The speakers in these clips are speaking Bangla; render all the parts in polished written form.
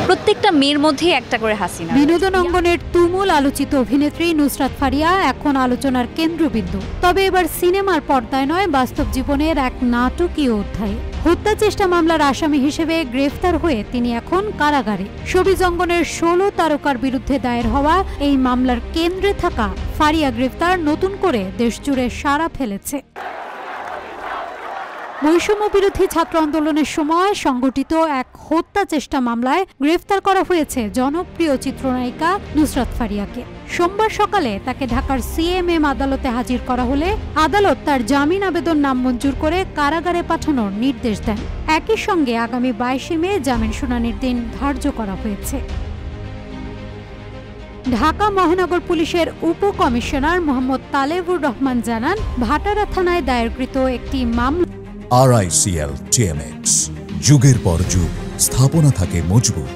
প্রত্যেকটা মেয়ের মধ্যে একটা করে হাসিনা। বিনোদন অঙ্গনের তুমুল আলোচিত অভিনেত্রী নুসরাত ফারিয়া এখন আলোচনার কেন্দ্রবিন্দু। তবে এবার সিনেমার পর্দায় নয়, বাস্তব জীবনের এক নাটকীয় অধ্যায়। হত্যা চেষ্টা মামলার আসামি হিসেবে গ্রেফতার হয়ে তিনি এখন কারাগারে। শোবিজ অঙ্গনের 16 তারকার বিরুদ্ধে দায়ের হওয়া এই মামলার কেন্দ্রে থাকা ফারিয়া গ্রেফতার নতুন করে দেশজুড়ে সাড়া ফেলেছে। বৈষম্য বিরোধী ছাত্র আন্দোলনের সময় সংগঠিত এক হত্যা চেষ্টা মামলায় গ্রেফতার করা হয়েছে জনপ্রিয় চিত্রনায়িকা নুসরাত ফারিয়াকে। সোমবার সকালে তাকে ঢাকার সিএমএম আদালতে হাজির করা হলে আদালত তার জামিন আবেদন নামঞ্জুর করে কারাগারে পাঠানোর নির্দেশ দেন। একই সঙ্গে আগামী 22 মে জামিন শুনানির দিন ধার্য করা হয়েছে। ঢাকা মহানগর পুলিশের উপকমিশনার মোহাম্মদ তালেবুর রহমান জানান, ভাটারা থানায় দায়েরকৃত একটি মামলা RICL TMX যুগের পর যুগ স্থাপনা থাকে মজবুত।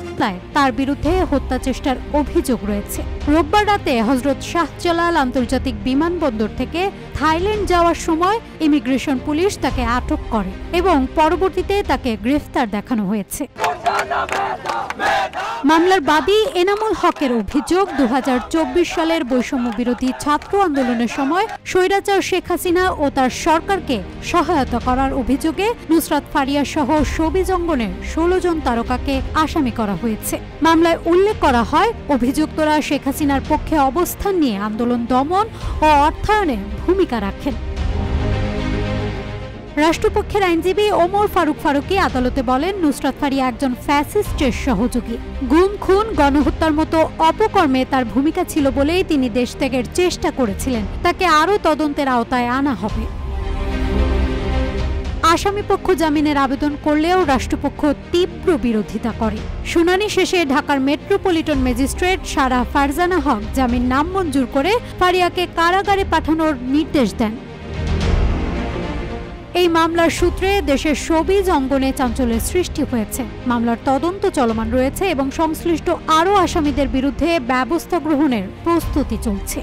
তার বিরুদ্ধে হত্যা চেষ্টার অভিযোগ রয়েছে। রোববার রাতে হযরত শাহজালাল আন্তর্জাতিক বিমানবন্দর থেকে থাইল্যান্ড যাওয়ার সময় ইমিগ্রেশন পুলিশ তাকে আটক করে এবং পরবর্তীতে তাকে গ্রেফতার দেখানো হয়েছে। মামলার বাদী এনামুল হকের অভিযোগ, 2024 সালের বৈষম্য বিরোধী ছাত্র আন্দোলনের সময় স্বৈরাচার শেখ হাসিনা ও তার সরকারকে সহায়তা করার অভিযোগে নুসরাত ফারিয়া সহ শোবিজ অঙ্গনের 16 জন তারকাকে আসামি করা হয়েছে। মামলায় উল্লেখ করা হয়, অভিযুক্তরা শেখ হাসিনার পক্ষে অবস্থান নিয়ে আন্দোলন দমন ও অর্থায়নে ভূমিকা রাখেন। রাষ্ট্রপক্ষের আইনজীবী ওমর ফারুক ফারুকী আদালতে বলেন, নুসরাত ফারিয়া একজন ফ্যাসিস্টের সহযোগী। গুম, খুন, গণহত্যার মতো অপকর্মে তার ভূমিকা ছিল বলেই তিনি দেশ ত্যাগের চেষ্টা করেছিলেন। তাকে আরও তদন্তের আওতায় আনা হবে। আসামিপক্ষ জামিনের আবেদন করলেও রাষ্ট্রপক্ষ তীব্র বিরোধিতা করে। শুনানি শেষে ঢাকার মেট্রোপলিটন ম্যাজিস্ট্রেট সারা ফারজানা হক জামিন নামঞ্জুর করে ফারিয়াকে কারাগারে পাঠানোর নির্দেশ দেন। এই মামলার সূত্রে দেশের শোবিজ অঙ্গনে চাঞ্চল্যের সৃষ্টি হয়েছে। মামলার তদন্ত চলমান রয়েছে এবং সংশ্লিষ্ট আরও আসামিদের বিরুদ্ধে ব্যবস্থা গ্রহণের প্রস্তুতি চলছে।